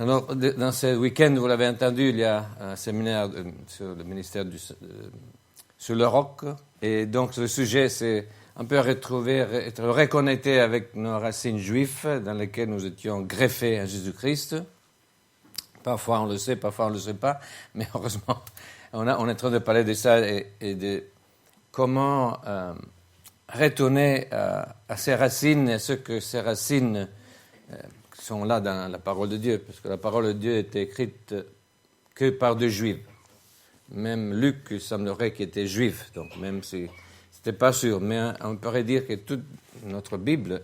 Alors, dans ce week-end, vous l'avez entendu, il y a un séminaire sur le ministère sur le roc. Et donc, le sujet, c'est un peu être reconnecté avec nos racines juives dans lesquelles nous étions greffés à Jésus-Christ. Parfois, on le sait, parfois, on ne le sait pas. Mais heureusement, on est en train de parler de ça et de comment retourner à ses racines et ce que ces racines sont là dans la parole de Dieu, parce que la parole de Dieu était écrite que par des Juifs. Même Luc, il semblerait qu'il était juif, donc même si c'était pas sûr, mais on pourrait dire que toute notre Bible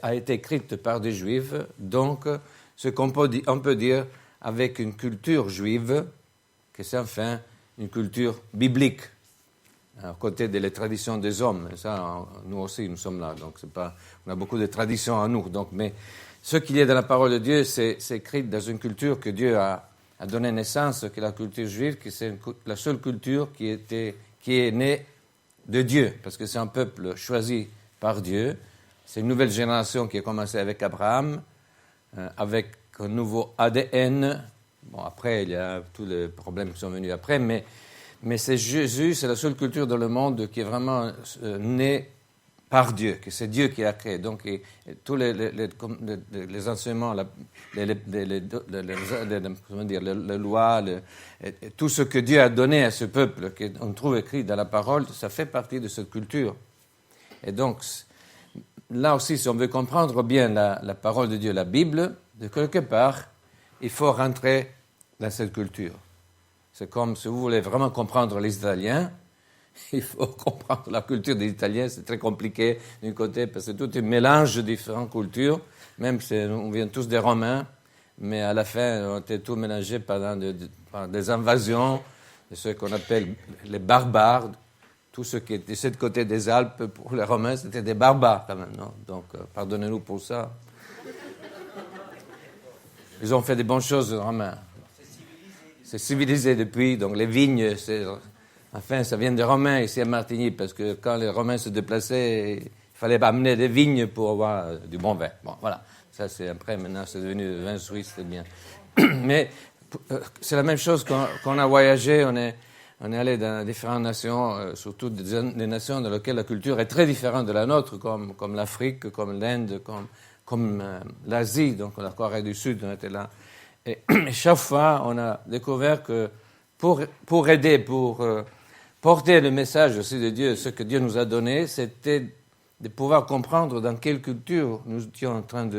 a été écrite par des Juifs, donc ce qu'on peut dire avec une culture juive, que c'est enfin une culture biblique, à côté des traditions des hommes. Et ça, nous aussi, nous sommes là, donc c'est pas, on a beaucoup de traditions à nous, donc mais ce qu'il y a dans la parole de Dieu, c'est écrit dans une culture que Dieu a donné naissance, qui est la culture juive, qui c'est la seule culture qui est née de Dieu, parce que c'est un peuple choisi par Dieu. C'est une nouvelle génération qui a commencé avec Abraham, avec un nouveau ADN. Bon, après, il y a tous les problèmes qui sont venus après, mais c'est Jésus, c'est la seule culture dans le monde qui est vraiment née par Dieu, que c'est Dieu qui l'a créé. Donc, tous les enseignements, les lois, tout ce que Dieu a donné à ce peuple, qu'on trouve écrit dans la parole, ça fait partie de cette culture. Et donc, là aussi, si on veut comprendre bien la parole de Dieu, la Bible, de quelque part, il faut rentrer dans cette culture. C'est comme si vous voulez vraiment comprendre les Italiens, il faut comprendre la culture des Italiens, c'est très compliqué d'un côté, parce que tout est un mélange de différentes cultures, même si on vient tous des Romains, mais à la fin, on était tous mélangés par des invasions, de ce qu'on appelle les barbares. Tout ce qui était de ce côté des Alpes, pour les Romains, c'était des barbares quand même, non? Donc, pardonnez-nous pour ça. Ils ont fait des bonnes choses, les Romains. C'est civilisé depuis, donc les vignes, enfin, ça vient des Romains ici à Martigny, parce que quand les Romains se déplaçaient, il fallait amener des vignes pour avoir du bon vin. Bon, voilà. Ça, c'est après, maintenant, c'est devenu vin suisse, c'est bien. Mais c'est la même chose qu'on a voyagé, on est allé dans différentes nations, surtout des nations dans lesquelles la culture est très différente de la nôtre, comme l'Afrique, comme l'Inde, comme l'Asie, donc la Corée du Sud, on était là. Et chaque fois, on a découvert que pour aider, pour porter le message aussi de Dieu, ce que Dieu nous a donné, c'était de pouvoir comprendre dans quelle culture nous étions en train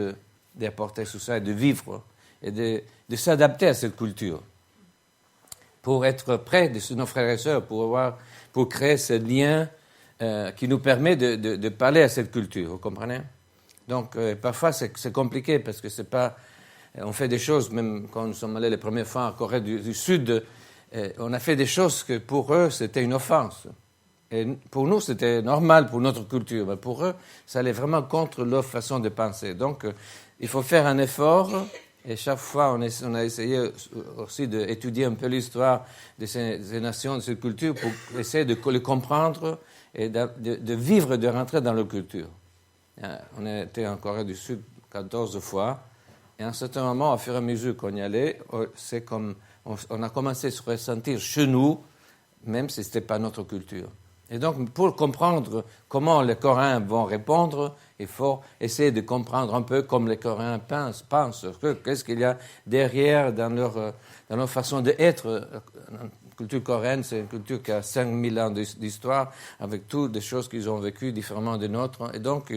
d'apporter tout ça et de vivre et de s'adapter à cette culture pour être près de nos frères et sœurs, pour créer ce lien qui nous permet de parler à cette culture, vous comprenez? Donc, parfois, c'est compliqué parce que c'est pas... On fait des choses, même quand nous sommes allés les premières fois en Corée du Sud, on a fait des choses que pour eux, c'était une offense. Et pour nous, c'était normal pour notre culture, mais pour eux, ça allait vraiment contre leur façon de penser. Donc, il faut faire un effort, et chaque fois, on a essayé aussi d'étudier un peu l'histoire de ces nations, de cette culture, pour essayer de les comprendre et de vivre et de rentrer dans leur culture. On a été en Corée du Sud 14 fois, et à un certain moment, au fur et à mesure qu'on y allait, c'est comme on a commencé à se ressentir chez nous, même si ce n'était pas notre culture. Et donc, pour comprendre comment les Coréens vont répondre, il faut essayer de comprendre un peu comme les Coréens pensent. Qu'est-ce qu'il y a derrière dans leur façon d'être. La culture coréenne, c'est une culture qui a 5000 ans d'histoire, avec toutes des choses qu'ils ont vécues différemment des nôtres. Et donc,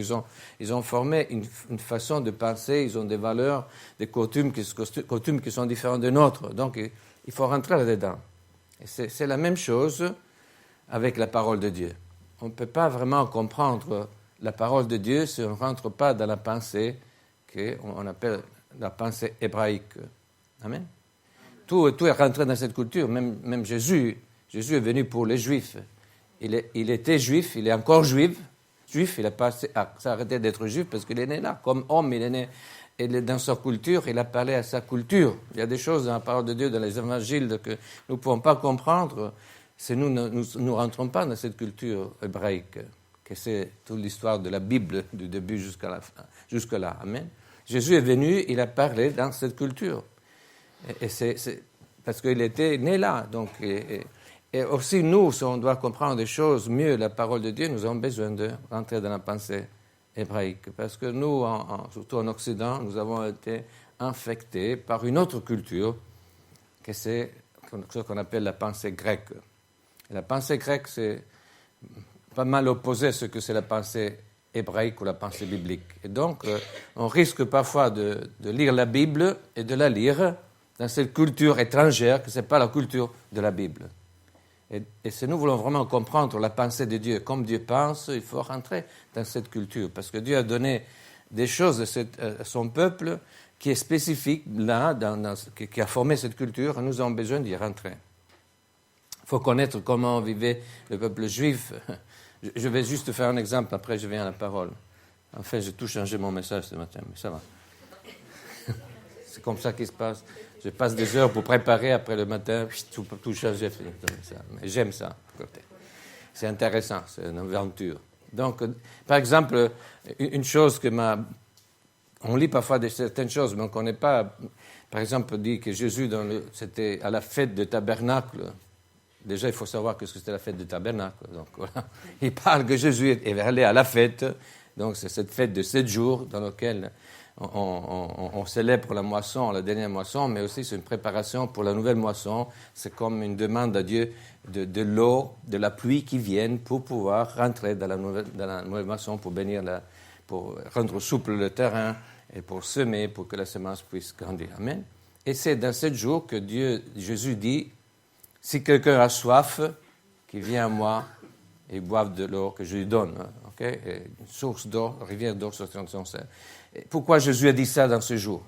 ils ont formé une façon de penser, ils ont des valeurs, des coutumes qui sont différentes des nôtres. Donc, il faut rentrer là-dedans. Et c'est la même chose avec la parole de Dieu. On ne peut pas vraiment comprendre la parole de Dieu si on ne rentre pas dans la pensée qu'on appelle la pensée hébraïque. Amen. Tout est rentré dans cette culture. Même Jésus est venu pour les Juifs. Il était juif, il est encore juif. Il n'a pas arrêté d'être juif parce qu'il est né là. Comme homme, il est dans sa culture, il a parlé à sa culture. Il y a des choses dans la parole de Dieu, dans les évangiles, que nous ne pouvons pas comprendre si nous ne rentrons pas dans cette culture hébraïque, que c'est toute l'histoire de la Bible, du début jusqu'à la fin, jusque-là. Amen. Jésus est venu, il a parlé dans cette culture. Et c'est parce qu'il était né là. Donc, et aussi, nous, si on doit comprendre des choses mieux, la parole de Dieu, nous avons besoin de rentrer dans la pensée hébraïque. Parce que nous, surtout en Occident, nous avons été infectés par une autre culture, que c'est ce qu'on appelle la pensée grecque. Et la pensée grecque, c'est pas mal opposé à ce que c'est la pensée hébraïque ou la pensée biblique. Et donc, on risque parfois de lire la Bible et de la lire dans cette culture étrangère, que ce n'est pas la culture de la Bible. Et si nous voulons vraiment comprendre la pensée de Dieu, comme Dieu pense, il faut rentrer dans cette culture, parce que Dieu a donné des choses à son peuple qui est spécifique là, qui a formé cette culture, et nous avons besoin d'y rentrer. Il faut connaître comment vivait le peuple juif. Je vais juste faire un exemple, après je viens à la parole. Enfin, j'ai tout changé mon message ce matin, mais ça va. C'est comme ça qu'il se passe. Je passe des heures pour préparer, après le matin, tout changer. Mais j'aime ça. C'est intéressant, c'est une aventure. Donc, par exemple, une chose que on lit parfois certaines choses, mais on ne connaît pas. Par exemple, on dit que Jésus, c'était à la fête de tabernacle. Déjà, il faut savoir que c'était la fête du tabernacle. Donc, voilà. Il parle que Jésus est allé à la fête. Donc, c'est cette fête de 7 jours dans laquelle on célèbre la moisson, la dernière moisson, mais aussi c'est une préparation pour la nouvelle moisson. C'est comme une demande à Dieu de l'eau, de la pluie qui viennent pour pouvoir rentrer dans la nouvelle moisson, pour bénir, pour rendre souple le terrain et pour semer, pour que la semence puisse grandir. Amen. Et c'est dans 7 jours que Jésus dit: si quelqu'un a soif, qu'il vienne à moi et boive de l'eau que je lui donne. Okay? Une source d'eau, rivière d'eau sur son sein. Pourquoi Jésus a dit ça dans ce jour?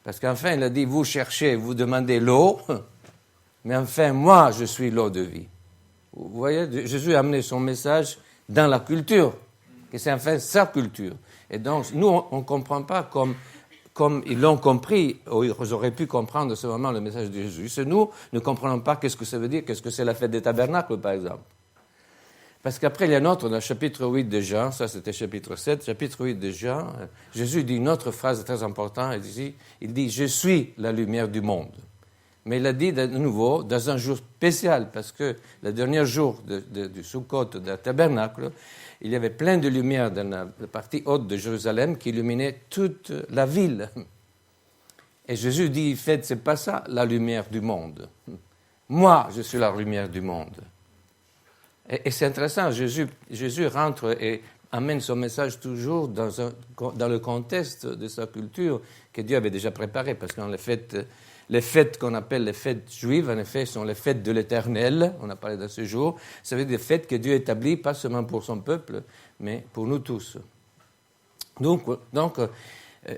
Parce qu'enfin, il a dit, vous cherchez, vous demandez l'eau, mais enfin, moi, je suis l'eau de vie. Vous voyez, Jésus a amené son message dans la culture, que c'est enfin sa culture. Et donc, nous, on ne comprend pas comme ils l'ont compris, ou ils auraient pu comprendre à ce moment le message de Jésus. C'est nous ne comprenons pas qu'est-ce que ça veut dire, qu'est-ce que c'est la fête des tabernacles, par exemple. Parce qu'après, il y a un autre, dans le chapitre 8 de Jean, ça c'était chapitre 7, chapitre 8 de Jean, Jésus dit une autre phrase très importante, il dit « Je suis la lumière du monde ». Mais il l'a dit de nouveau dans un jour spécial, parce que le dernier jour du Sukkot, de tabernacle, il y avait plein de lumière dans la partie haute de Jérusalem qui illuminait toute la ville. Et Jésus dit, faites, c'est pas ça la lumière du monde. Moi, je suis la lumière du monde. Et c'est intéressant, Jésus rentre et amène son message toujours dans le contexte de sa culture que Dieu avait déjà préparé, parce que les fêtes qu'on appelle les fêtes juives, en effet, sont les fêtes de l'Éternel, on a parlé de ce jour, ça veut dire des fêtes que Dieu établit, pas seulement pour son peuple, mais pour nous tous. Donc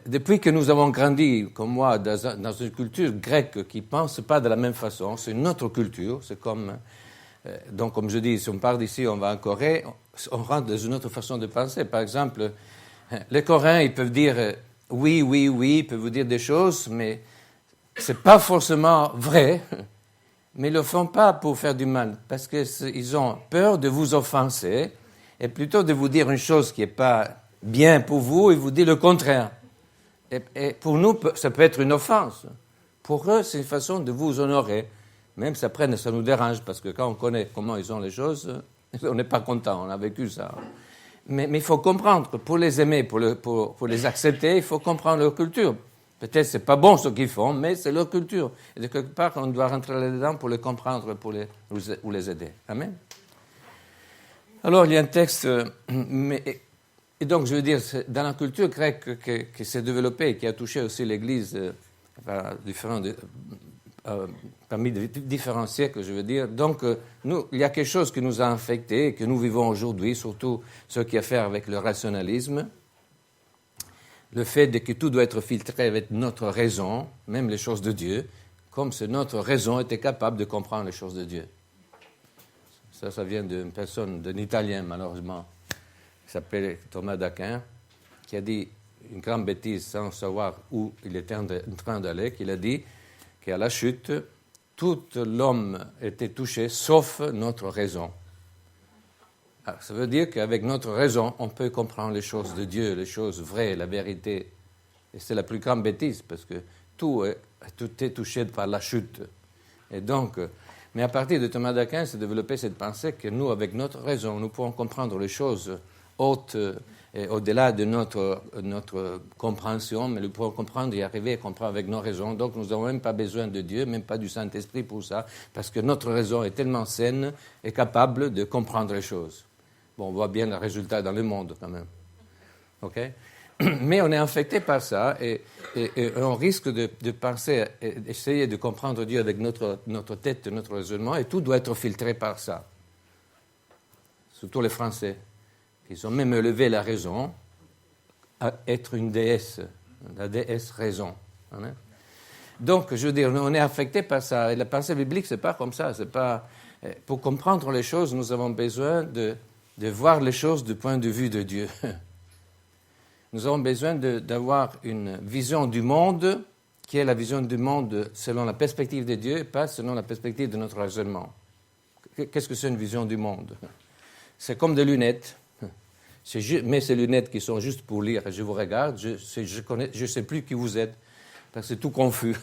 depuis que nous avons grandi, comme moi, dans une culture grecque qui ne pense pas de la même façon, c'est une autre culture, c'est comme... Donc, comme je dis, si on part d'ici, on va en Corée, on rentre dans une autre façon de penser. Par exemple, les Coréens, ils peuvent dire oui, oui, oui, ils peuvent vous dire des choses, mais ce n'est pas forcément vrai, mais ils ne le font pas pour faire du mal, parce qu'ils ont peur de vous offenser, et plutôt de vous dire une chose qui n'est pas bien pour vous, ils vous disent le contraire. Et pour nous, ça peut être une offense. Pour eux, c'est une façon de vous honorer. Même si après, ça nous dérange, parce que quand on connaît comment ils ont les choses, on n'est pas content, on a vécu ça. Mais il faut comprendre, pour les aimer, pour les accepter, il faut comprendre leur culture. Peut-être que ce n'est pas bon ce qu'ils font, mais c'est leur culture. Et de quelque part, on doit rentrer là-dedans pour les comprendre, pour les aider. Amen. Alors, il y a un texte, et donc je veux dire, dans la culture grecque qui s'est développée, qui a touché aussi l'Église parmi différents siècles, je veux dire. Donc, il y a quelque chose qui nous a infectés, que nous vivons aujourd'hui, surtout ce qui a à faire avec le rationalisme, le fait que tout doit être filtré avec notre raison, même les choses de Dieu, comme si notre raison était capable de comprendre les choses de Dieu. Ça vient d'une personne, d'un Italien, malheureusement, qui s'appelle Thomas d'Aquin, qui a dit une grande bêtise sans savoir où il était en train d'aller, qu'il a dit qu'à la chute, tout l'homme était touché, sauf notre raison. Alors, ça veut dire qu'avec notre raison, on peut comprendre les choses de Dieu, les choses vraies, la vérité. Et c'est la plus grande bêtise, parce que tout est touché par la chute. Et donc, mais à partir de Thomas d'Aquin, s'est développée cette pensée que nous, avec notre raison, nous pouvons comprendre les choses hautes et au-delà de notre compréhension, mais nous pouvons comprendre et arriver à comprendre avec nos raisons. Donc, nous n'avons même pas besoin de Dieu, même pas du Saint-Esprit pour ça, parce que notre raison est tellement saine et capable de comprendre les choses. Bon, on voit bien le résultat dans le monde, quand même. OK? Mais on est infecté par ça et on risque de penser, d'essayer de comprendre Dieu avec notre tête, notre raisonnement, et tout doit être filtré par ça. Surtout les Français, qui ont même élevé la raison à être une déesse, la déesse raison. Hein? Donc, je veux dire, on est affecté par ça. Et la pensée biblique, c'est pas comme ça. C'est pas, pour comprendre les choses, nous avons besoin de voir les choses du point de vue de Dieu. Nous avons besoin d'avoir une vision du monde qui est la vision du monde selon la perspective de Dieu et pas selon la perspective de notre raisonnement. Qu'est-ce que c'est une vision du monde? C'est comme des lunettes. Mais ces lunettes qui sont juste pour lire, je vous regarde, je sais plus qui vous êtes, parce que c'est tout confus.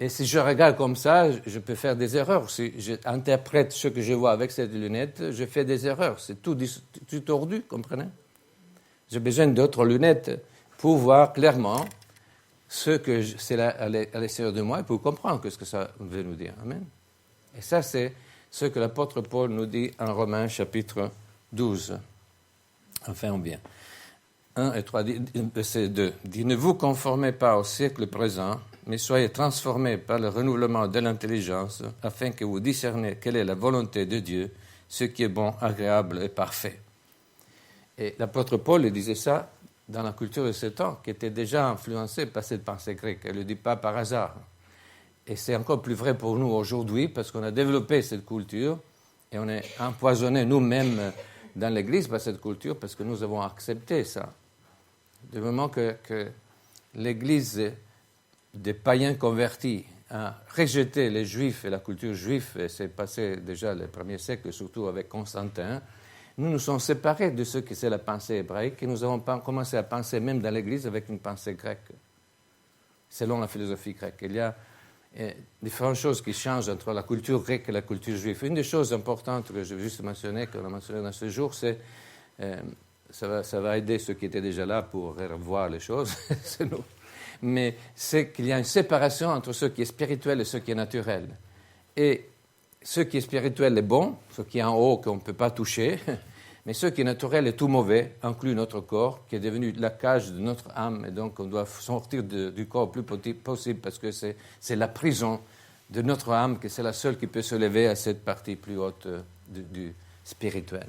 Et si je regarde comme ça, je peux faire des erreurs. Si j'interprète ce que je vois avec cette lunette, je fais des erreurs. C'est tout tordu, comprenez? J'ai besoin d'autres lunettes pour voir clairement ce que c'est à l'extérieur de moi et pour comprendre ce que ça veut nous dire. Amen. Et ça, c'est ce que l'apôtre Paul nous dit en Romains chapitre 12. Enfin, on vient. 1 et 3, verset 2. Dit, ne vous conformez pas au siècle présent, mais soyez transformés par le renouvellement de l'intelligence, afin que vous discerniez quelle est la volonté de Dieu, ce qui est bon, agréable et parfait. Et l'apôtre Paul disait ça dans la culture de ce temps, qui était déjà influencée par cette pensée grecque. Elle ne le dit pas par hasard. Et c'est encore plus vrai pour nous aujourd'hui, parce qu'on a développé cette culture, et on est empoisonné nous-mêmes dans l'Église par cette culture, parce que nous avons accepté ça. Du moment que l'Église des païens convertis a rejeté les Juifs et la culture juive, et c'est passé déjà les premiers siècles, surtout avec Constantin, nous nous sommes séparés de ce que c'est la pensée hébraïque et nous avons commencé à penser même dans l'Église avec une pensée grecque, selon la philosophie grecque. Il y a différentes choses qui changent entre la culture grecque et la culture juive. Une des choses importantes que je veux juste mentionner, qu'on a mentionné dans ce jour, c'est, ça va aider ceux qui étaient déjà là pour revoir les choses, c'est nous, mais c'est qu'il y a une séparation entre ce qui est spirituel et ce qui est naturel. Et ce qui est spirituel est bon, ce qui est en haut qu'on ne peut pas toucher, mais ce qui est naturel est tout mauvais, inclut notre corps, qui est devenu la cage de notre âme, et donc on doit sortir du corps le plus possible, parce que c'est la prison de notre âme, que c'est la seule qui peut se lever à cette partie plus haute du spirituel.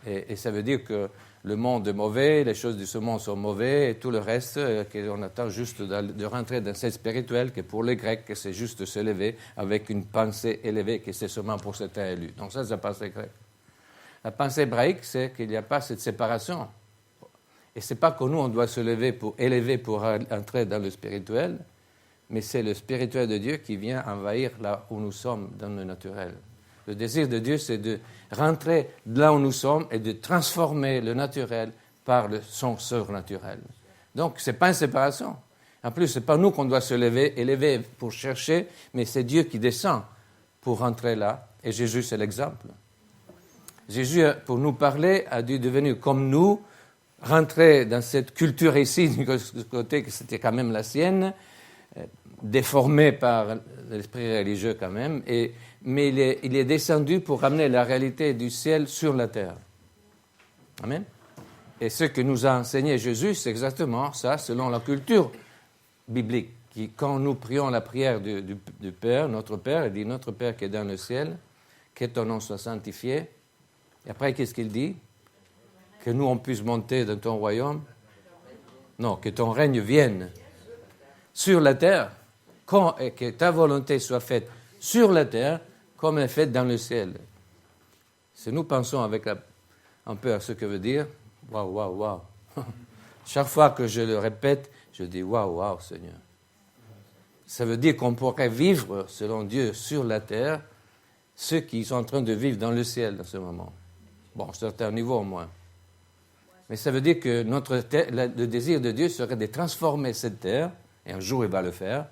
Et ça veut dire que le monde est mauvais, les choses de ce monde sont mauvaises, et tout le reste, qu'on attend juste de rentrer dans cette spirituelle, que pour les Grecs, c'est juste de se lever avec une pensée élevée, que c'est seulement pour certains élus. Donc ça, c'est la pensée grecque. La pensée hébraïque, c'est qu'il n'y a pas cette séparation. Et ce n'est pas que nous, on doit se lever pour élever, pour entrer dans le spirituel, mais c'est le spirituel de Dieu qui vient envahir là où nous sommes, dans le naturel. Le désir de Dieu, c'est de rentrer là où nous sommes et de transformer le naturel par son surnaturel. Donc, ce n'est pas une séparation. En plus, ce n'est pas nous qu'on doit se lever, élever pour chercher, mais c'est Dieu qui descend pour rentrer là. Et Jésus, c'est l'exemple. Jésus, pour nous parler, a dû devenir comme nous, rentrer dans cette culture ici, du côté que c'était quand même la sienne, déformée par l'esprit religieux quand même, mais il est descendu pour ramener la réalité du ciel sur la terre. Amen. Et ce que nous a enseigné Jésus, c'est exactement ça, selon la culture biblique. Quand nous prions la prière du Père, notre Père, il dit « Notre Père qui est dans le ciel, que ton nom soit sanctifié ». Et après, qu'est-ce qu'il dit? Que nous, on puisse monter dans ton royaume? Non, que ton règne vienne sur la terre, et que ta volonté soit faite sur la terre, comme elle est faite dans le ciel. Si nous pensons avec un peu à ce que veut dire, waouh, waouh, waouh. Chaque fois que je le répète, je dis waouh, waouh, Seigneur. Ça veut dire qu'on pourrait vivre, selon Dieu, sur la terre, ceux qui sont en train de vivre dans le ciel en ce moment. Bon, à un certain niveau au moins. Mais ça veut dire que le désir de Dieu serait de transformer cette terre, et un jour il va le faire,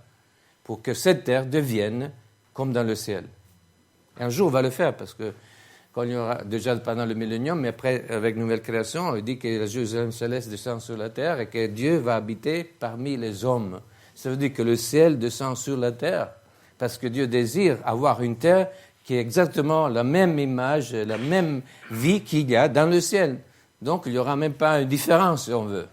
pour que cette terre devienne comme dans le ciel. Et un jour il va le faire, parce que quand il y aura, déjà pendant le millénium, mais après, avec nouvelle création, il dit que la Jérusalem céleste descend sur la terre et que Dieu va habiter parmi les hommes. Ça veut dire que le ciel descend sur la terre, parce que Dieu désire avoir une terre qui est exactement la même image, la même vie qu'il y a dans le ciel. Donc, il n'y aura même pas une différence, si on veut.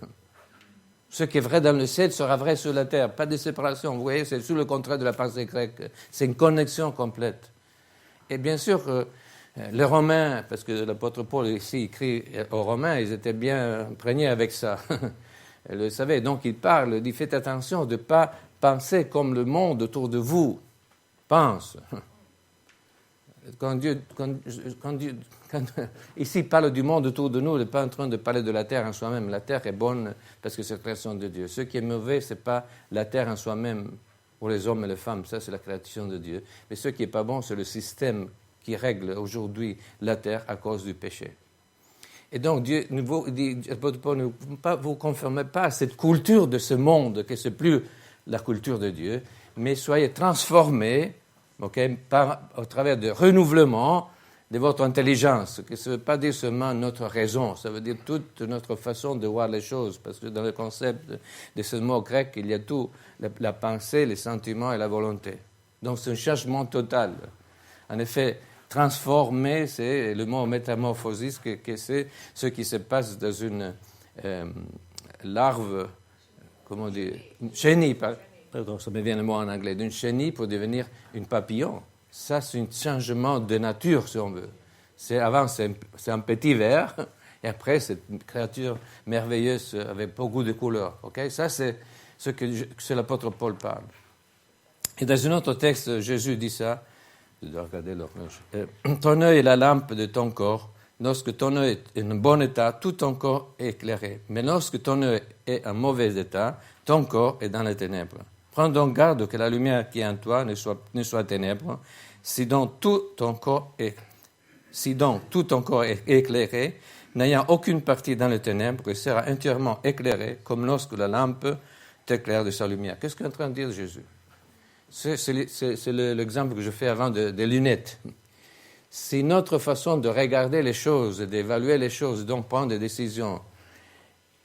Ce qui est vrai dans le ciel sera vrai sur la terre. Pas de séparation. Vous voyez, c'est sous le contraire de la pensée grecque. C'est une connexion complète. Et bien sûr, les Romains, parce que l'apôtre Paul ici écrit aux Romains, ils étaient bien imprégnés avec ça. Ils le savaient. Donc, il parle, il dit, faites attention de ne pas penser comme le monde autour de vous pense. Quand ici il parle du monde autour de nous, il n'est pas en train de parler de la terre en soi-même. La terre est bonne parce que c'est la création de Dieu. Ce qui est mauvais, ce n'est pas la terre en soi-même pour les hommes et les femmes, ça c'est la création de Dieu. Mais ce qui n'est pas bon, c'est le système qui règle aujourd'hui la terre à cause du péché. Et donc Dieu vous dit, ne vous conformez pas à cette culture de ce monde, que ce n'est plus la culture de Dieu, mais soyez transformés au travers de renouvellement de votre intelligence, que ça ne veut pas dire seulement notre raison, ça veut dire toute notre façon de voir les choses, parce que dans le concept de ce mot grec, il y a tout, la pensée, les sentiments et la volonté. Donc c'est un changement total. En effet, transformer, c'est le mot métamorphosis, que c'est ce qui se passe dans une larve, comment dire, une chenille, pardon, ça me vient le mot en anglais, d'une chenille pour devenir une papillon. Ça, c'est un changement de nature, si on veut. Avant, c'est un petit ver, et après, c'est une créature merveilleuse avec beaucoup de couleurs. Okay? Ça, c'est ce que l'apôtre Paul parle. Et dans un autre texte, Jésus dit ça. Je dois regarder l'horloge. Ton œil est la lampe de ton corps. Lorsque ton œil est en bon état, tout ton corps est éclairé. Mais lorsque ton œil est en mauvais état, ton corps est dans les ténèbres. Prends donc garde que la lumière qui est en toi ne soit ténèbres. Si donc tout ton corps est éclairé, n'ayant aucune partie dans les ténèbres, il sera entièrement éclairé, comme lorsque la lampe t'éclaire de sa lumière. Qu'est-ce qu'est en train de dire Jésus? C'est l'exemple que je fais avant des lunettes. Si notre façon de regarder les choses, d'évaluer les choses, donc prendre des décisions,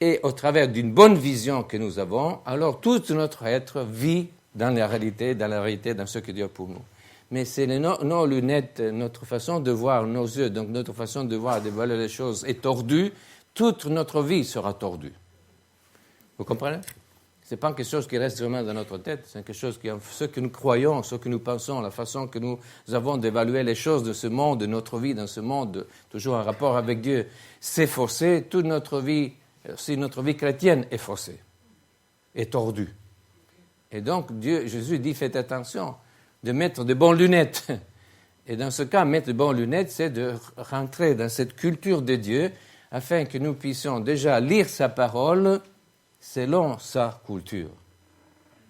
est au travers d'une bonne vision que nous avons, alors tout notre être vit dans la réalité, dans ce que Dieu a pour nous. Mais c'est nos lunettes, notre façon de voir, nos yeux, donc notre façon de voir, d'évaluer les choses est tordue, toute notre vie sera tordue. Vous comprenez? Ce n'est pas quelque chose qui reste vraiment dans notre tête, c'est quelque chose ce que nous croyons, ce que nous pensons, la façon que nous avons d'évaluer les choses de ce monde, de notre vie dans ce monde, toujours en rapport avec Dieu, c'est forcé, toute notre vie, si notre vie chrétienne est forcée, est tordue. Et donc Jésus dit, faites attention de mettre de bonnes lunettes. Et dans ce cas, mettre de bonnes lunettes, c'est de rentrer dans cette culture de Dieu afin que nous puissions déjà lire sa parole selon sa culture.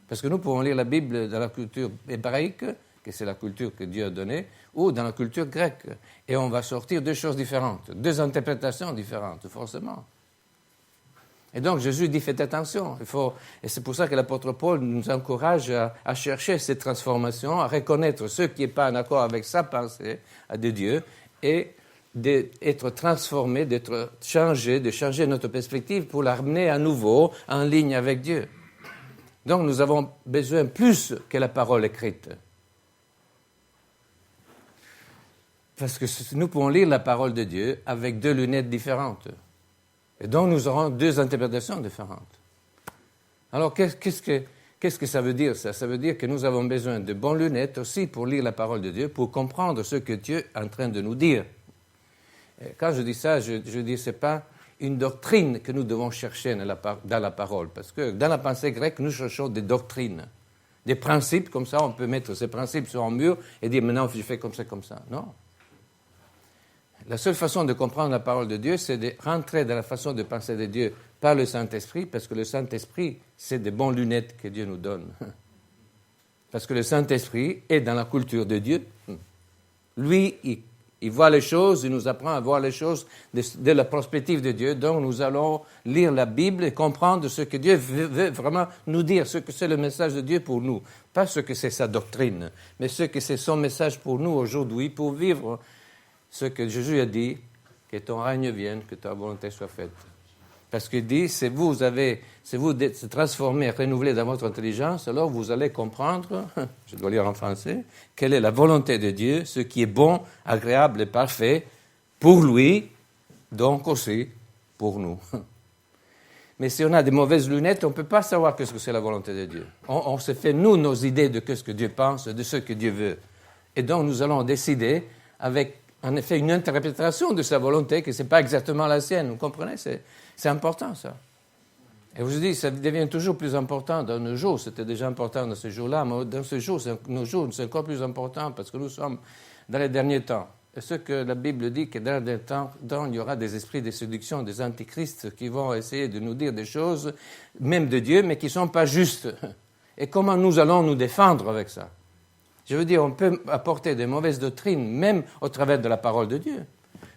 Parce que nous pouvons lire la Bible dans la culture hébraïque, que c'est la culture que Dieu a donnée, ou dans la culture grecque. Et on va sortir deux choses différentes, deux interprétations différentes, forcément. Et donc Jésus dit, faites attention. Et c'est pour ça que l'apôtre Paul nous encourage à chercher cette transformation, à reconnaître ce qui n'est pas en accord avec sa pensée de Dieu, et d'être transformé, d'être changé, de changer notre perspective pour la ramener à nouveau en ligne avec Dieu. Donc nous avons besoin plus que la parole écrite. Parce que nous pouvons lire la parole de Dieu avec deux lunettes différentes. Et donc nous aurons deux interprétations différentes. Alors qu'est-ce que ça veut dire ça? Ça veut dire que nous avons besoin de bonnes lunettes aussi pour lire la parole de Dieu, pour comprendre ce que Dieu est en train de nous dire. Quand je dis ça, je dis que ce n'est pas une doctrine que nous devons chercher dans la parole, parce que dans la pensée grecque, nous cherchons des doctrines, des principes, comme ça on peut mettre ces principes sur un mur et dire maintenant je fais comme ça, Non. La seule façon de comprendre la parole de Dieu, c'est de rentrer dans la façon de penser de Dieu par le Saint-Esprit, parce que le Saint-Esprit, c'est des bonnes lunettes que Dieu nous donne. Parce que le Saint-Esprit est dans la culture de Dieu. Lui, Il voit les choses, il nous apprend à voir les choses de la perspective de Dieu. Donc nous allons lire la Bible et comprendre ce que Dieu veut vraiment nous dire, ce que c'est le message de Dieu pour nous. Pas ce que c'est sa doctrine, mais ce que c'est son message pour nous aujourd'hui, pour vivre ce que Jésus a dit, que ton règne vienne, que ta volonté soit faite. Parce qu'il dit, si vous d'être se transformer, renouveler dans votre intelligence, alors vous allez comprendre, je dois lire en français, quelle est la volonté de Dieu, ce qui est bon, agréable et parfait pour lui, donc aussi pour nous. Mais si on a des mauvaises lunettes, on ne peut pas savoir ce que c'est la volonté de Dieu. On se fait, nous, nos idées de ce que Dieu pense, de ce que Dieu veut. Et donc, nous allons décider avec, en effet, une interprétation de sa volonté, que ce n'est pas exactement la sienne. Vous comprenez? C'est important, ça. Et je vous dis, ça devient toujours plus important dans nos jours. C'était déjà important dans ce jour-là, mais dans ce jour, nos jours, c'est encore plus important parce que nous sommes dans les derniers temps. Et ce que la Bible dit, que dans les derniers temps, il y aura des esprits de séduction, des antichrists qui vont essayer de nous dire des choses, même de Dieu, mais qui ne sont pas justes. Et comment nous allons nous défendre avec ça? Je veux dire, on peut apporter des mauvaises doctrines, même au travers de la parole de Dieu.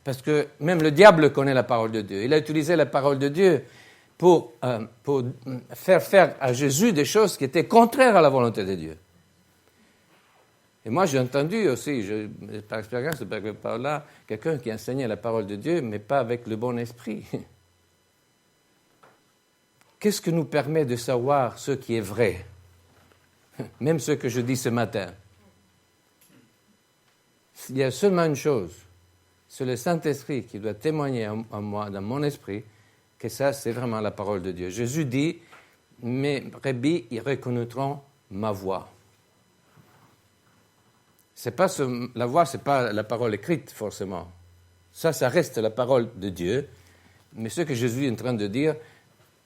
Parce que même le diable connaît la parole de Dieu. Il a utilisé la parole de Dieu pour faire à Jésus des choses qui étaient contraires à la volonté de Dieu. Et moi, j'ai entendu aussi, par expérience, par là, quelqu'un qui enseignait la parole de Dieu, mais pas avec le bon esprit. Qu'est-ce qui nous permet de savoir ce qui est vrai? Même ce que je dis ce matin. Il y a seulement une chose. C'est le Saint-Esprit qui doit témoigner en moi, dans mon esprit, que ça, c'est vraiment la parole de Dieu. Jésus dit, mes brebis, ils reconnaîtront ma voix. La voix, ce n'est pas la parole écrite, forcément. Ça reste la parole de Dieu. Mais ce que Jésus est en train de dire,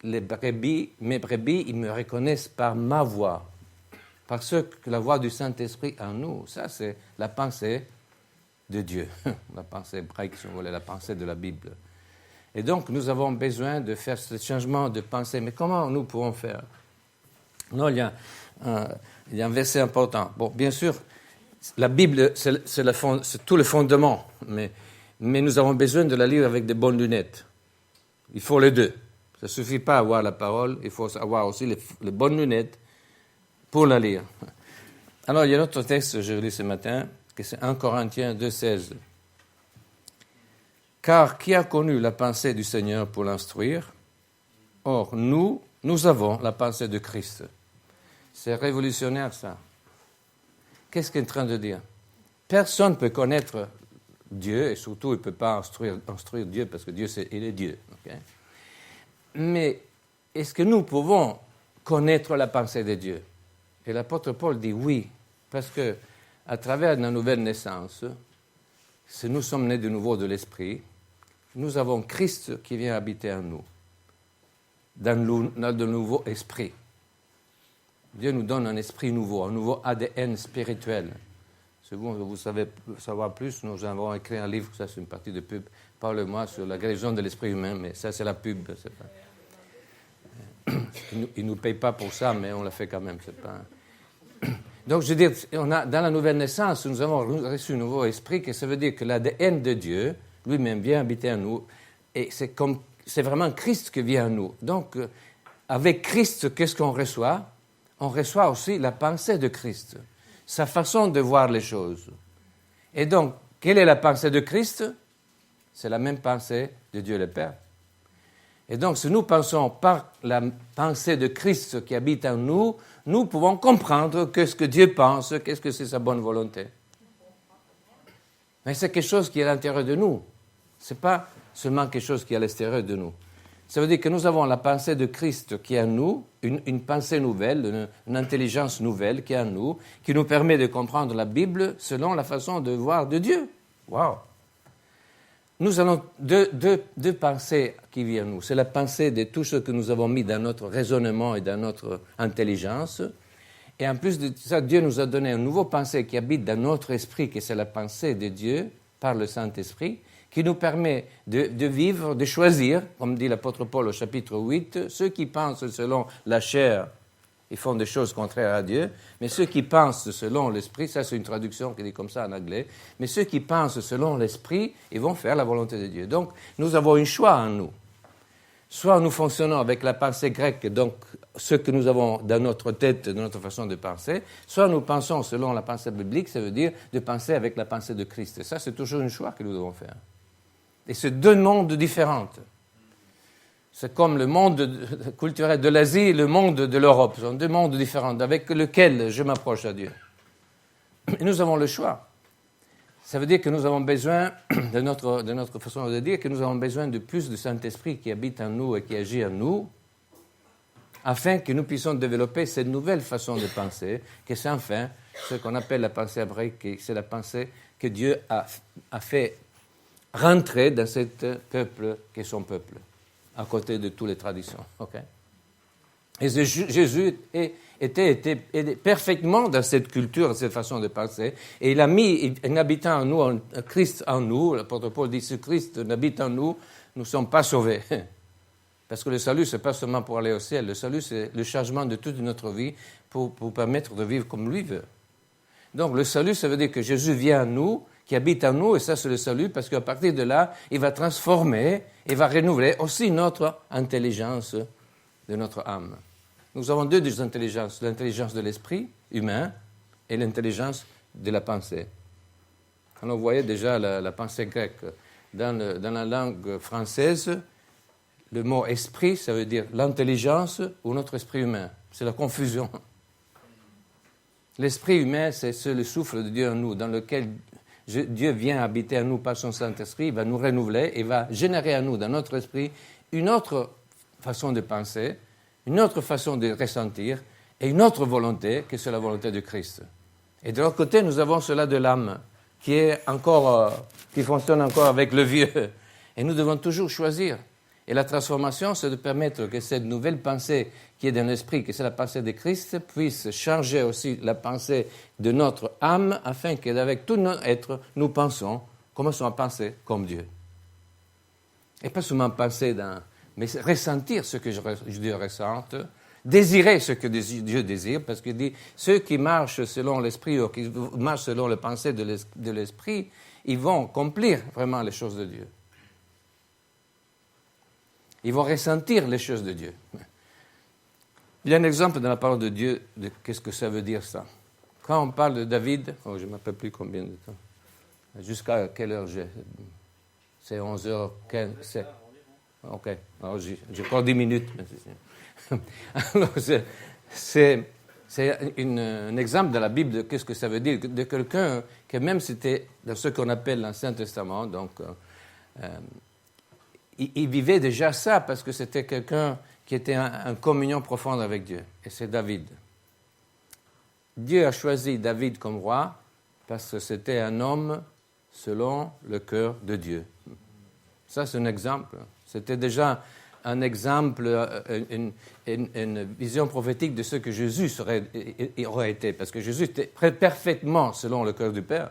mes brebis, ils me reconnaissent par ma voix. Parce que la voix du Saint-Esprit en nous, ça, c'est la pensée de Dieu, la pensée hébraïque, si on voulait, la pensée de la Bible. Et donc, nous avons besoin de faire ce changement de pensée. Mais comment nous pouvons faire? Non, il y a un verset important. Bon, bien sûr, la Bible, c'est tout le fondement, mais nous avons besoin de la lire avec de bonnes lunettes. Il faut les deux. Ça ne suffit pas à avoir la parole, il faut avoir aussi les bonnes lunettes pour la lire. Alors, il y a un autre texte que je lis ce matin, que c'est 1 Corinthiens 2,16. « Car qui a connu la pensée du Seigneur pour l'instruire? Or, nous avons la pensée de Christ. » C'est révolutionnaire, ça. Qu'est-ce qu'il est en train de dire? Personne ne peut connaître Dieu, et surtout, il ne peut pas instruire Dieu, parce que Dieu, il est Dieu. Okay? Mais est-ce que nous pouvons connaître la pensée de Dieu? Et l'apôtre Paul dit oui, parce que à travers la nouvelle naissance, si nous sommes nés de nouveau de l'Esprit, nous avons Christ qui vient habiter en nous, dans le nouveau esprit. Dieu nous donne un esprit nouveau, un nouveau ADN spirituel. Si vous savez savoir plus, nous avons écrit un livre, ça c'est une partie de pub, parle-moi sur la guérison de l'esprit humain, mais ça c'est la pub. C'est pas... Ils ne nous payent pas pour ça, mais on l'a fait quand même. C'est pas... Donc, je veux dire, dans la nouvelle naissance, nous avons reçu un nouveau esprit, que ça veut dire que l'ADN de Dieu, lui-même, vient habiter en nous, et c'est vraiment Christ qui vient en nous. Donc, avec Christ, qu'est-ce qu'on reçoit? On reçoit aussi la pensée de Christ, sa façon de voir les choses. Et donc, quelle est la pensée de Christ? C'est la même pensée de Dieu le Père. Et donc, si nous pensons par la pensée de Christ qui habite en nous, nous pouvons comprendre ce que Dieu pense, qu'est-ce que c'est sa bonne volonté. Mais c'est quelque chose qui est à l'intérieur de nous. Ce n'est pas seulement quelque chose qui est à l'extérieur de nous. Ça veut dire que nous avons la pensée de Christ qui est en nous, une pensée nouvelle, une intelligence nouvelle qui est en nous, qui nous permet de comprendre la Bible selon la façon de voir de Dieu. Wow! Nous avons deux pensées qui viennent en nous. C'est la pensée de tout ce que nous avons mis dans notre raisonnement et dans notre intelligence. Et en plus de ça, Dieu nous a donné une nouvelle pensée qui habite dans notre esprit, que c'est la pensée de Dieu par le Saint-Esprit, qui nous permet de vivre, de choisir, comme dit l'apôtre Paul au chapitre 8, ceux qui pensent selon la chair ils font des choses contraires à Dieu, mais ceux qui pensent selon l'Esprit, ça c'est une traduction qui dit comme ça en anglais, mais ceux qui pensent selon l'Esprit, ils vont faire la volonté de Dieu. Donc, nous avons un choix en nous. Soit nous fonctionnons avec la pensée grecque, donc ce que nous avons dans notre tête, dans notre façon de penser, soit nous pensons selon la pensée biblique, ça veut dire de penser avec la pensée de Christ. Et ça, c'est toujours un choix que nous devons faire. Et c'est deux mondes différents. C'est comme le monde culturel de l'Asie et le monde de l'Europe. Ce sont deux mondes différents avec lesquels je m'approche à Dieu. Et nous avons le choix. Ça veut dire que nous avons besoin, de notre façon de dire, que nous avons besoin de plus de Saint-Esprit qui habite en nous et qui agit en nous, afin que nous puissions développer cette nouvelle façon de penser, que c'est enfin ce qu'on appelle la pensée hébraïque, c'est la pensée que Dieu a fait rentrer dans ce peuple qui est son peuple, à côté de toutes les traditions. Okay? Et Jésus était parfaitement dans cette culture, dans cette façon de penser, et il a mis, en habitant en nous, un Christ en nous, l'apôtre Paul dit, ce Christ habite en nous, nous ne sommes pas sauvés. Parce que le salut, ce n'est pas seulement pour aller au ciel, le salut, c'est le changement de toute notre vie pour permettre de vivre comme lui veut. Donc le salut, ça veut dire que Jésus vient en nous, qui habite en nous, et ça c'est le salut, parce qu'à partir de là, il va transformer, et va renouveler aussi notre intelligence de notre âme. Nous avons deux intelligences, l'intelligence de l'esprit humain et l'intelligence de la pensée. Alors, vous voyez déjà la pensée grecque. Dans la langue française, le mot esprit, ça veut dire l'intelligence ou notre esprit humain. C'est la confusion. L'esprit humain, c'est le souffle de Dieu en nous, dans lequel Dieu vient habiter en nous par son Saint-Esprit, il va nous renouveler et va générer en nous, dans notre esprit, une autre façon de penser, une autre façon de ressentir et une autre volonté que c'est la volonté de Christ. Et de l'autre côté, nous avons cela de l'âme qui fonctionne encore avec le vieux. Et nous devons toujours choisir. Et la transformation, c'est de permettre que cette nouvelle pensée qui est dans l'esprit, que c'est la pensée de Christ, puisse changer aussi la pensée de notre âme, afin qu'avec tout notre être, nous commençons à penser comme Dieu. Et pas seulement penser mais ressentir ce que Dieu ressente, désirer ce que Dieu désire, parce qu'il dit, ceux qui marchent selon l'esprit ou qui marchent selon la pensée de l'esprit, ils vont accomplir vraiment les choses de Dieu. Ils vont ressentir les choses de Dieu. Il y a un exemple dans la parole de Dieu de qu'est-ce que ça veut dire ça. Quand on parle de David, je ne m'appelle plus combien de temps, jusqu'à quelle heure c'est 11h15. Ok, alors j'ai encore 10 minutes. Alors, c'est un exemple de la Bible de qu'est-ce que ça veut dire, de quelqu'un qui même c'était dans ce qu'on appelle l'Ancien Testament, donc il vivait déjà ça parce que c'était quelqu'un qui était en communion profonde avec Dieu, et c'est David. Dieu a choisi David comme roi parce que c'était un homme selon le cœur de Dieu. Ça, c'est un exemple. C'était déjà un exemple, une vision prophétique de ce que Jésus aurait été. Parce que Jésus était parfaitement selon le cœur du Père.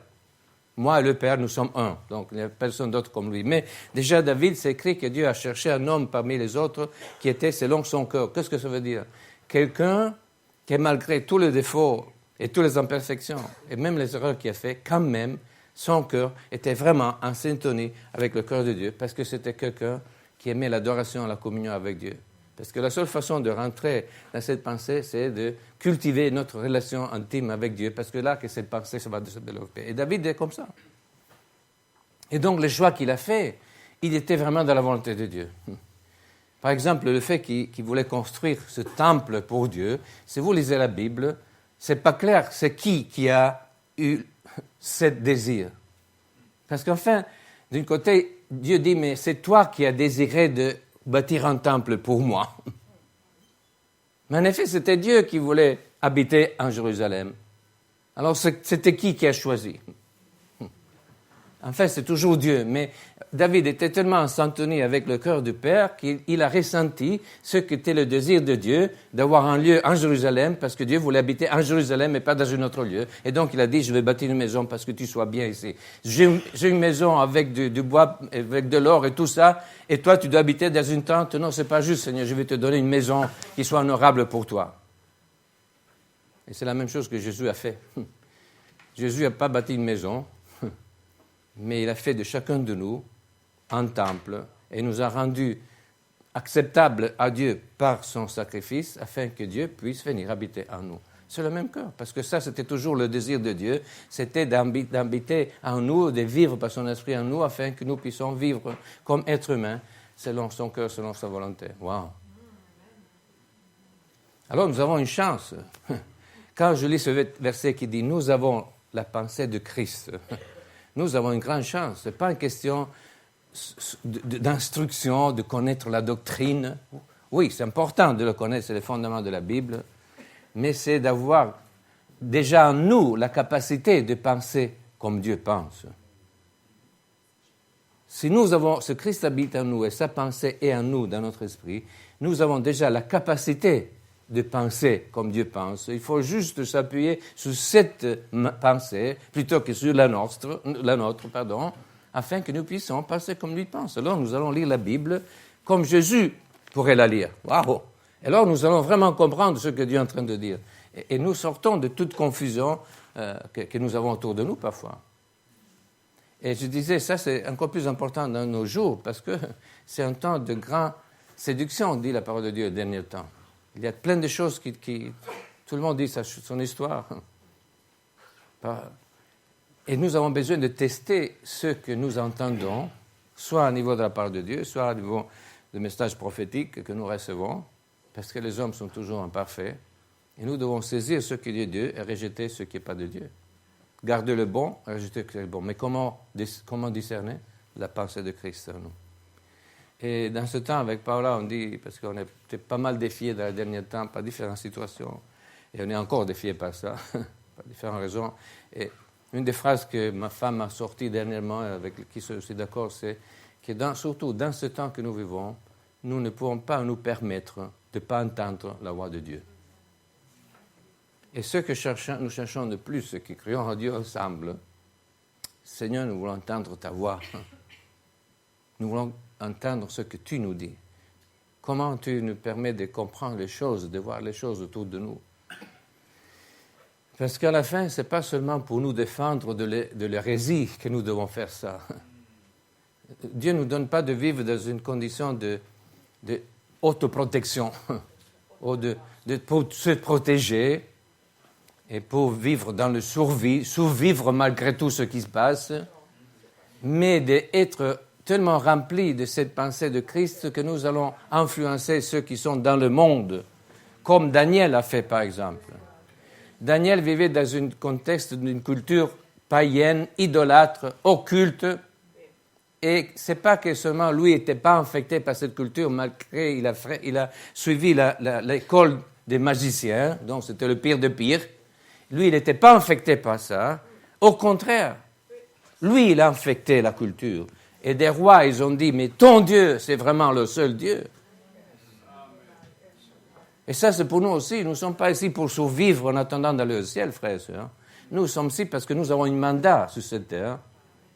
Moi et le Père, nous sommes un. Donc, il n'y a personne d'autre comme lui. Mais déjà, David, c'est écrit que Dieu a cherché un homme parmi les autres qui était selon son cœur. Qu'est-ce que ça veut dire? Quelqu'un qui, malgré tous les défauts et toutes les imperfections, et même les erreurs qu'il a fait, quand même, son cœur était vraiment en syntonie avec le cœur de Dieu, parce que c'était quelqu'un qui aimait l'adoration et la communion avec Dieu. Parce que la seule façon de rentrer dans cette pensée, c'est de cultiver notre relation intime avec Dieu, parce que là, que cette pensée va se développer. Et David est comme ça. Et donc, le choix qu'il a fait, il était vraiment dans la volonté de Dieu. Par exemple, le fait qu'il voulait construire ce temple pour Dieu, si vous lisez la Bible, c'est pas clair c'est qui a eu ce désir. Parce qu'enfin, d'un côté, Dieu dit, mais c'est toi qui as désiré de bâtir un temple pour moi. Mais en effet, c'était Dieu qui voulait habiter en Jérusalem. Alors, c'était qui a choisi? Enfin, c'est toujours Dieu. Mais David était tellement en syntonie avec le cœur du Père qu'il a ressenti ce qu'était le désir de Dieu d'avoir un lieu en Jérusalem, parce que Dieu voulait habiter en Jérusalem et pas dans un autre lieu. Et donc, il a dit, je vais bâtir une maison parce que tu sois bien ici. J'ai une maison avec du bois, avec de l'or et tout ça, et toi, tu dois habiter dans une tente. Non, c'est pas juste, Seigneur, je vais te donner une maison qui soit honorable pour toi. Et c'est la même chose que Jésus a fait. Jésus n'a pas bâti une maison, mais il a fait de chacun de nous un temple et nous a rendus acceptables à Dieu par son sacrifice afin que Dieu puisse venir habiter en nous. C'est le même cœur, parce que ça, c'était toujours le désir de Dieu, c'était d'habiter en nous, de vivre par son esprit en nous, afin que nous puissions vivre comme êtres humains, selon son cœur, selon sa volonté. Wow! Alors, nous avons une chance. Quand je lis ce verset qui dit « Nous avons la pensée de Christ », nous avons une grande chance. Ce n'est pas une question d'instruction, de connaître la doctrine. Oui, c'est important de le connaître, c'est le fondement de la Bible, mais c'est d'avoir déjà en nous la capacité de penser comme Dieu pense. Si nous avons, ce Christ habite en nous et sa pensée est en nous, dans notre esprit, nous avons déjà la capacité de penser comme Dieu pense. Il faut juste s'appuyer sur cette pensée plutôt que sur la nôtre, afin que nous puissions penser comme lui pense. Alors nous allons lire la Bible comme Jésus pourrait la lire. Waouh! Alors nous allons vraiment comprendre ce que Dieu est en train de dire. Et nous sortons de toute confusion que nous avons autour de nous parfois. Et je disais, ça c'est encore plus important dans nos jours, parce que c'est un temps de grande séduction, dit la parole de Dieu, au dernier temps. Il y a plein de choses qui tout le monde dit son histoire. Et nous avons besoin de tester ce que nous entendons, soit au niveau de la parole de Dieu, soit au niveau des messages prophétiques que nous recevons, parce que les hommes sont toujours imparfaits. Et nous devons saisir ce qui est de Dieu et rejeter ce qui n'est pas de Dieu. Garder le bon et rejeter ce qui est bon. Mais comment discerner la pensée de Christ en nous? Et dans ce temps, avec Paula, on dit, parce qu'on était pas mal défiés dans les derniers temps par différentes situations, et on est encore défiés par ça, par différentes raisons. Et une des phrases que ma femme a sorties dernièrement, avec qui je suis d'accord, c'est que surtout dans ce temps que nous vivons, nous ne pouvons pas nous permettre de ne pas entendre la voix de Dieu. Et ce que nous cherchons de plus, ce qui crions à Dieu ensemble, Seigneur, nous voulons entendre ta voix. Nous voulons entendre ce que tu nous dis. Comment tu nous permets de comprendre les choses, de voir les choses autour de nous. Parce qu'à la fin, ce n'est pas seulement pour nous défendre de l'hérésie que nous devons faire ça. Dieu ne nous donne pas de vivre dans une condition de autoprotection, ou pour se protéger et pour vivre dans le survivre malgré tout ce qui se passe, mais d'être tellement remplis de cette pensée de Christ que nous allons influencer ceux qui sont dans le monde, comme Daniel a fait par exemple. Daniel vivait dans un contexte d'une culture païenne, idolâtre, occulte, et c'est pas que seulement lui n'était pas infecté par cette culture, malgré il a suivi l'école des magiciens, donc c'était le pire de pire. Lui, il n'était pas infecté par ça. Au contraire, lui, il a infecté la culture. Et des rois, ils ont dit, mais ton Dieu, c'est vraiment le seul Dieu. Et ça, c'est pour nous aussi. Nous ne sommes pas ici pour survivre en attendant d'aller au ciel, frères et sœurs. Nous sommes ici parce que nous avons un mandat sur cette terre,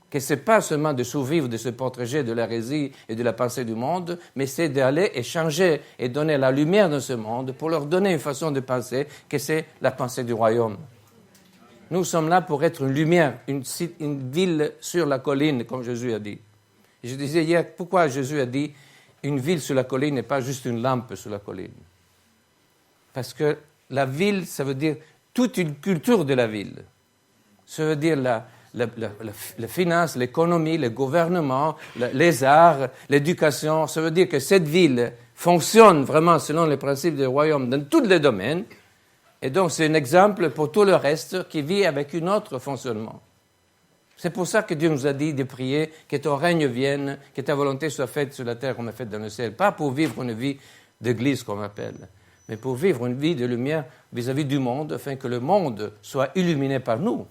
que ce n'est pas seulement de survivre, de se protéger de l'hérésie et de la pensée du monde, mais c'est d'aller et changer et donner la lumière dans ce monde pour leur donner une façon de penser que c'est la pensée du royaume. Nous sommes là pour être une lumière, une ville sur la colline, comme Jésus a dit. Et je disais hier, pourquoi Jésus a dit une ville sur la colline et pas juste une lampe sur la colline? Parce que la ville, ça veut dire toute une culture de la ville. Ça veut dire la finance, l'économie, le gouvernement, les arts, l'éducation. Ça veut dire que cette ville fonctionne vraiment selon les principes du royaume dans tous les domaines. Et donc, c'est un exemple pour tout le reste qui vit avec un autre fonctionnement. C'est pour ça que Dieu nous a dit de prier que ton règne vienne, que ta volonté soit faite sur la terre comme elle est faite dans le ciel. Pas pour vivre une vie d'église, qu'on appelle, mais pour vivre une vie de lumière vis-à-vis du monde, afin que le monde soit illuminé par nous.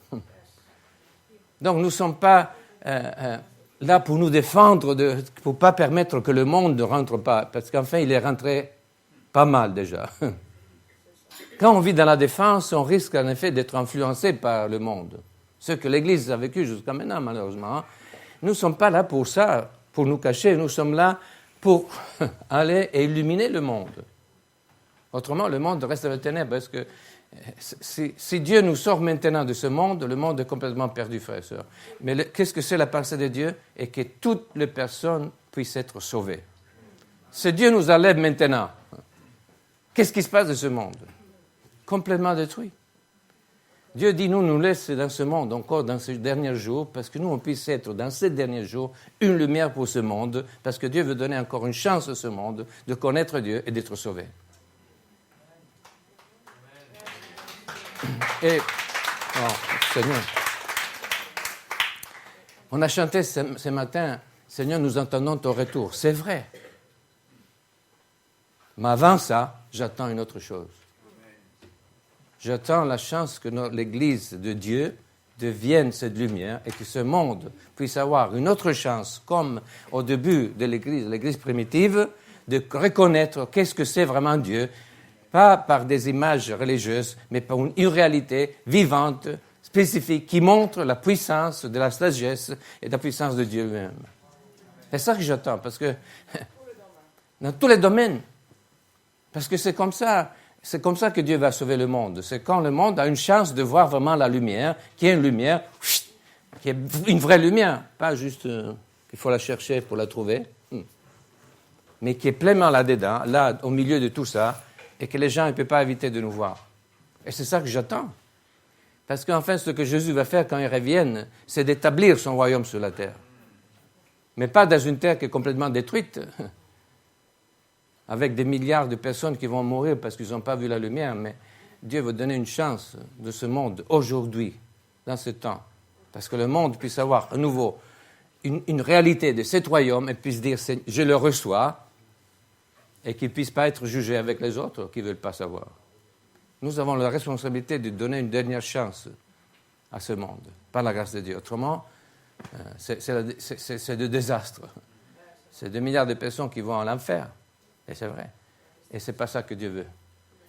Donc, nous ne sommes pas là pour nous défendre, pour ne pas permettre que le monde ne rentre pas, parce qu'enfin, il est rentré pas mal déjà. Quand on vit dans la défense, on risque en effet d'être influencé par le monde. Ce que l'Église a vécu jusqu'à maintenant, malheureusement. Nous ne sommes pas là pour ça, pour nous cacher. Nous sommes là pour aller et illuminer le monde. Autrement, le monde reste dans les ténèbres, parce que Si Dieu nous sort maintenant de ce monde, le monde est complètement perdu, frères et sœurs. Mais qu'est-ce que c'est la pensée de Dieu? Et que toutes les personnes puissent être sauvées. Si Dieu nous enlève maintenant, qu'est-ce qui se passe de ce monde? Complètement détruit. Dieu dit, nous laisse dans ce monde, encore dans ces derniers jours, parce que nous, on puisse être, dans ces derniers jours, une lumière pour ce monde, parce que Dieu veut donner encore une chance à ce monde de connaître Dieu et d'être sauvé. Et, Seigneur, on a chanté ce matin, Seigneur, nous entendons ton retour. C'est vrai. Mais avant ça, j'attends une autre chose. J'attends la chance que l'Église de Dieu devienne cette lumière et que ce monde puisse avoir une autre chance, comme au début de l'Église primitive, de reconnaître qu'est-ce que c'est vraiment Dieu, pas par des images religieuses, mais par une réalité vivante, spécifique, qui montre la puissance de la sagesse et de la puissance de Dieu lui-même. C'est ça que j'attends, parce que dans tous les domaines, parce que c'est comme ça que Dieu va sauver le monde. C'est quand le monde a une chance de voir vraiment la lumière, qui est une lumière, qui est une vraie lumière, pas juste qu'il faut la chercher pour la trouver, mais qui est pleinement là-dedans, là, au milieu de tout ça, et que les gens ne peuvent pas éviter de nous voir. Et c'est ça que j'attends. Parce qu'enfin, ce que Jésus va faire quand il revienne, c'est d'établir son royaume sur la terre. Mais pas dans une terre qui est complètement détruite, avec des milliards de personnes qui vont mourir parce qu'ils n'ont pas vu la lumière, mais Dieu veut donner une chance de ce monde aujourd'hui, dans ce temps, parce que le monde puisse avoir à nouveau une réalité de cet royaume et puisse dire « je le reçois » et qu'il ne puisse pas être jugé avec les autres qui ne veulent pas savoir. Nous avons la responsabilité de donner une dernière chance à ce monde, par la grâce de Dieu. Autrement, c'est le désastre. C'est 2 milliards de personnes qui vont en enfer. Et c'est vrai. Et ce n'est pas ça que Dieu veut.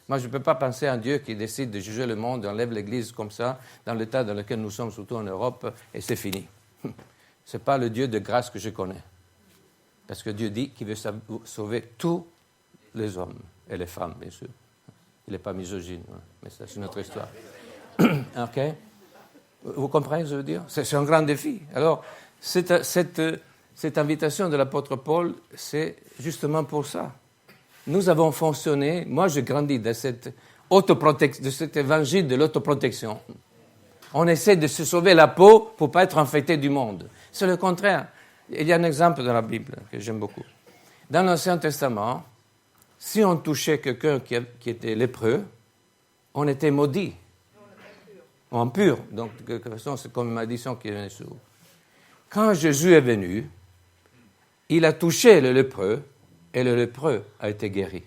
Moi, je ne peux pas penser à un Dieu qui décide de juger le monde, enlève l'Église comme ça, dans l'état dans lequel nous sommes, surtout en Europe, et c'est fini. Ce n'est pas le Dieu de grâce que je connais. Parce que Dieu dit qu'il veut sauver tous les hommes, et les femmes, bien sûr. Il n'est pas misogyne, mais ça, c'est notre histoire. OK? Vous comprenez ce que je veux dire? C'est un grand défi. Alors, cette invitation de l'apôtre Paul, c'est justement pour ça. Nous avons fonctionné, moi j'ai grandi de cet évangile de l'autoprotection. On essaie de se sauver la peau pour ne pas être infecté du monde. C'est le contraire. Il y a un exemple dans la Bible que j'aime beaucoup. Dans l'Ancien Testament, si on touchait quelqu'un qui était lépreux, on était maudit. Ou impur. Donc, de quelque façon, c'est comme une malédiction qui venait sur vous. Quand Jésus est venu, il a touché le lépreux et le lépreux a été guéri.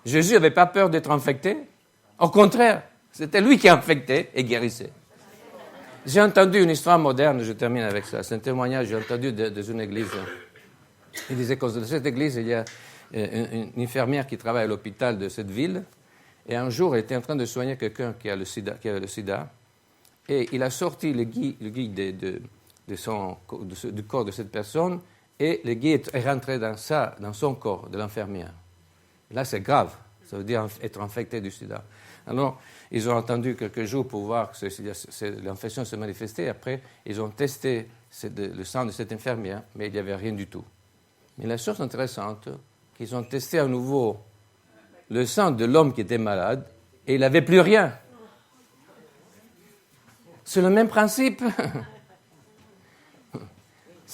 Jésus n'avait pas peur d'être infecté. Au contraire, c'était lui qui infectait et guérissait. J'ai entendu une histoire moderne, je termine avec ça. C'est un témoignage que j'ai entendu dans une église. Il disait que dans cette église, il y a une infirmière qui travaille à l'hôpital de cette ville. Et un jour, elle était en train de soigner quelqu'un qui avait le sida. Et il a sorti le guide du corps de cette personne, et le guide est rentré dans son corps, de l'infirmière. Là, c'est grave. Ça veut dire être infecté du sida. Alors, ils ont attendu quelques jours pour voir que l'infection se manifestait. Après, ils ont testé le sang de cette infirmière, mais il n'y avait rien du tout. Mais la chose intéressante, qu'ils ont testé à nouveau le sang de l'homme qui était malade, et il n'avait plus rien. C'est le même principe.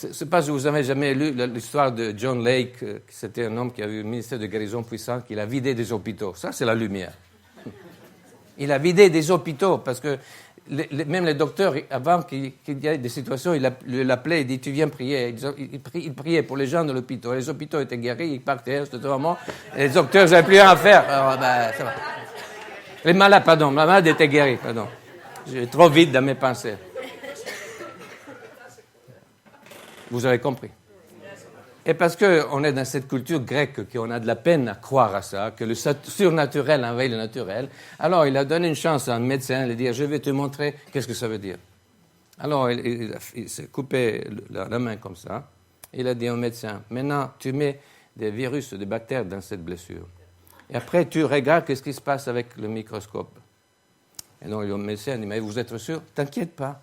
Je ne sais pas si vous avez jamais lu l'histoire de John Lake, c'était un homme qui avait eu un ministère de guérison puissant, qu'il a vidé des hôpitaux. Ça, c'est la lumière. Il a vidé des hôpitaux, parce que même les docteurs, avant qu'il y ait des situations, il l'appelait, il dit, tu viens prier. Il priait pour les gens de l'hôpital. Les hôpitaux étaient guéris, ils partaient, c'était vraiment... Et les docteurs n'avaient plus rien à faire. Alors, ça va. Les malades étaient guéris, pardon. J'ai trop vite dans mes pensées. Vous avez compris. Et parce qu'on est dans cette culture grecque, qu'on a de la peine à croire à ça, que le surnaturel envahit le naturel, alors il a donné une chance à un médecin de dire « je vais te montrer qu'est-ce que ça veut dire ». Alors il s'est coupé la main comme ça. Il a dit au médecin « maintenant tu mets des virus, des bactéries dans cette blessure. Et après, tu regardes qu'est-ce qui se passe avec le microscope. Et donc, le médecin dit, mais vous êtes sûr? T'inquiète pas,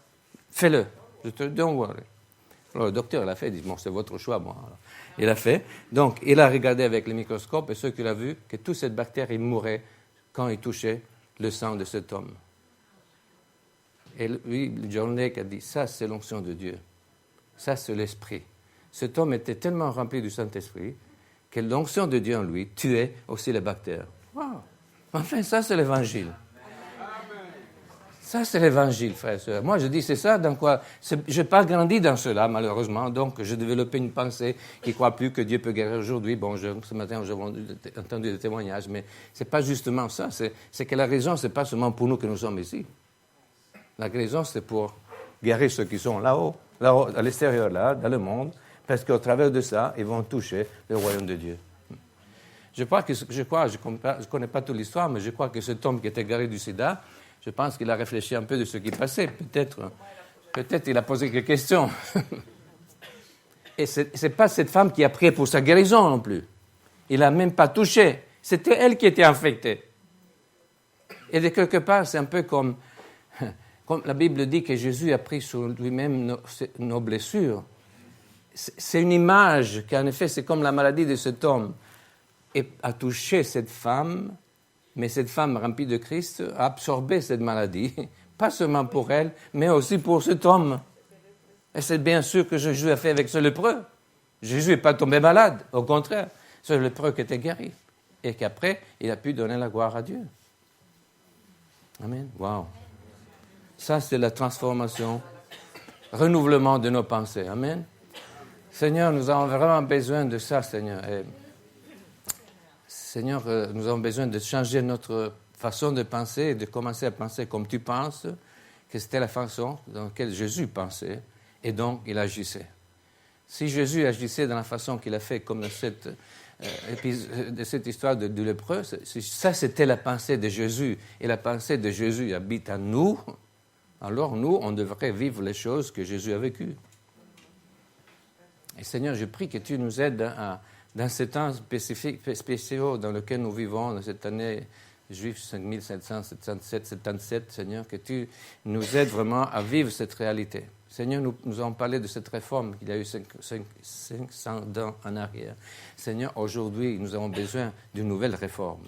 fais-le. Je te don't worry. Alors, le docteur l'a fait, il dit, bon, c'est votre choix, moi. Alors, il a fait. Donc, il a regardé avec le microscope, et ce qu'il a vu, que toute cette bactérie mourait quand il touchait le sang de cet homme. Et lui, John Lake a dit, ça, c'est l'onction de Dieu. Ça, c'est l'Esprit. Cet homme était tellement rempli du Saint-Esprit que l'onction de Dieu en lui tuait aussi les bactéries. Wow. Enfin, ça, c'est l'Évangile. Ça, c'est l'Évangile, frères et sœurs. Moi, je dis, c'est ça dans quoi... Je n'ai pas grandi dans cela, malheureusement, donc j'ai développé une pensée qui ne croit plus que Dieu peut guérir aujourd'hui. Bon, ce matin, j'ai entendu des témoignages, mais ce n'est pas justement ça. C'est que la raison, ce n'est pas seulement pour nous que nous sommes ici. La raison, c'est pour guérir ceux qui sont là-haut, à l'extérieur, là, dans le monde, parce qu'au travers de ça, ils vont toucher le royaume de Dieu. Je ne connais pas toute l'histoire, mais je crois que cet homme qui était guéri du sida, je pense qu'il a réfléchi un peu de ce qui passait. Peut-être il a posé quelques questions. Et ce n'est pas cette femme qui a prié pour sa guérison non plus. Il n'a même pas touché. C'était elle qui était infectée. Et de quelque part, c'est un peu comme la Bible dit que Jésus a pris sur lui-même nos blessures. C'est une image qu'en effet, c'est comme la maladie de cet homme. Et a touché cette femme, mais cette femme remplie de Christ a absorbé cette maladie, pas seulement pour elle, mais aussi pour cet homme. Et c'est bien sûr que Jésus a fait avec ce lépreux. Jésus n'est pas tombé malade, au contraire. C'est le lépreux qui était guéri. Et qu'après, il a pu donner la gloire à Dieu. Amen. Wow. Ça, c'est la transformation, renouvellement de nos pensées. Amen. Seigneur, nous avons vraiment besoin de ça, Seigneur. Et Seigneur, nous avons besoin de changer notre façon de penser et de commencer à penser comme tu penses, que c'était la façon dans laquelle Jésus pensait, et donc il agissait. Si Jésus agissait dans la façon qu'il a fait, comme dans cette histoire du lépreux, ça c'était la pensée de Jésus, et la pensée de Jésus habite en nous, alors nous, on devrait vivre les choses que Jésus a vécues. Et Seigneur, je prie que tu nous aides dans ces temps spéciaux dans lesquels nous vivons, dans cette année juive 5777, Seigneur, que tu nous aides vraiment à vivre cette réalité. Seigneur, nous avons parlé de cette réforme qu'il y a eu 500 ans en arrière. Seigneur, aujourd'hui, nous avons besoin d'une nouvelle réforme.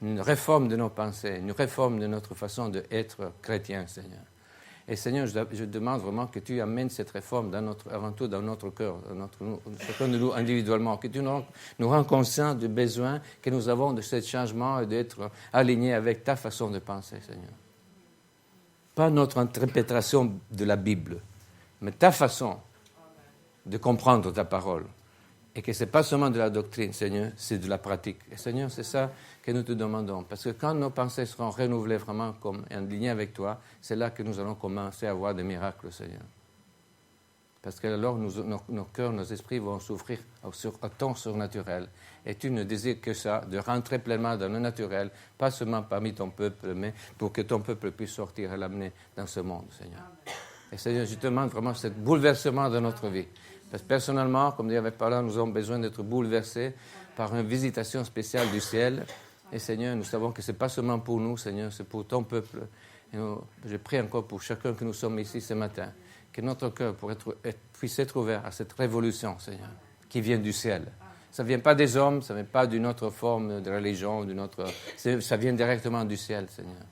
Une réforme de nos pensées, une réforme de notre façon d'être chrétien, Seigneur. Et Seigneur, je demande vraiment que tu amènes cette réforme avant tout dans notre cœur, chacun de nous individuellement, que tu nous rends conscients du besoin que nous avons de ce changement et d'être alignés avec ta façon de penser, Seigneur. Pas notre interprétation de la Bible, mais ta façon de comprendre ta parole. Et que ce n'est pas seulement de la doctrine, Seigneur, c'est de la pratique. Et Seigneur, c'est ça que nous te demandons. Parce que quand nos pensées seront renouvelées vraiment comme en ligne avec toi, c'est là que nous allons commencer à voir des miracles, Seigneur. Parce que alors nos cœurs, nos esprits vont souffrir à ton surnaturel. Et tu ne désires que ça, de rentrer pleinement dans le naturel, pas seulement parmi ton peuple, mais pour que ton peuple puisse sortir et l'amener dans ce monde, Seigneur. Et Seigneur, je te demande vraiment ce bouleversement de notre vie. Parce que personnellement, comme Dieu avait parlé, nous avons besoin d'être bouleversés par une visitation spéciale du ciel. Et Seigneur, nous savons que ce n'est pas seulement pour nous, Seigneur, c'est pour ton peuple. Et je prie encore pour chacun que nous sommes ici ce matin, que notre cœur puisse être ouvert à cette révolution, Seigneur, qui vient du ciel. Ça ne vient pas des hommes, ça ne vient pas d'une autre forme de religion, ça vient directement du ciel, Seigneur.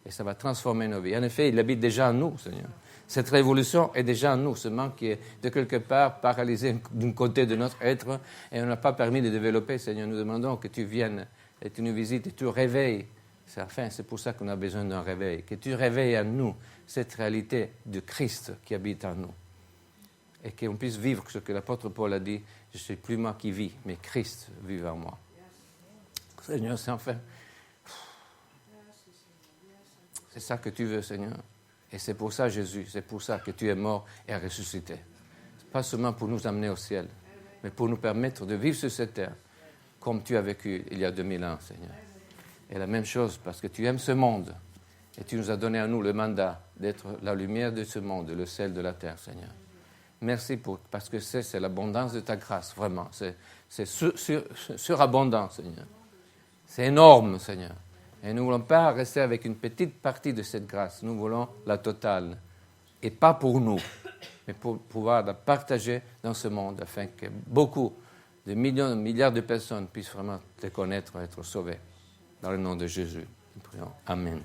Et ça va transformer nos vies. En effet, il habite déjà en nous, Seigneur. Cette révolution est déjà en nous, seulement qui est de quelque part paralysée d'un côté de notre être et on n'a pas permis de développer, Seigneur. Nous demandons que tu viennes et tu nous visites et tu réveilles. C'est pour ça qu'on a besoin d'un réveil. Que tu réveilles en nous cette réalité de Christ qui habite en nous. Et qu'on puisse vivre ce que l'apôtre Paul a dit, je ne suis plus moi qui vis, mais Christ vit en moi. Seigneur, c'est enfin... C'est ça que tu veux, Seigneur. Et c'est pour ça, Jésus, c'est pour ça que tu es mort et ressuscité. Pas seulement pour nous amener au ciel, mais pour nous permettre de vivre sur cette terre comme tu as vécu il y a 2000 ans, Seigneur. Et la même chose, parce que tu aimes ce monde et tu nous as donné à nous le mandat d'être la lumière de ce monde, le sel de la terre, Seigneur. Merci parce que c'est l'abondance de ta grâce, vraiment. C'est surabondant, Seigneur. C'est énorme, Seigneur. Et nous ne voulons pas rester avec une petite partie de cette grâce. Nous voulons la totale. Et pas pour nous, mais pour pouvoir la partager dans ce monde, afin que beaucoup de millions, de milliards de personnes puissent vraiment te connaître et être sauvées. Dans le nom de Jésus, nous prions. Amen.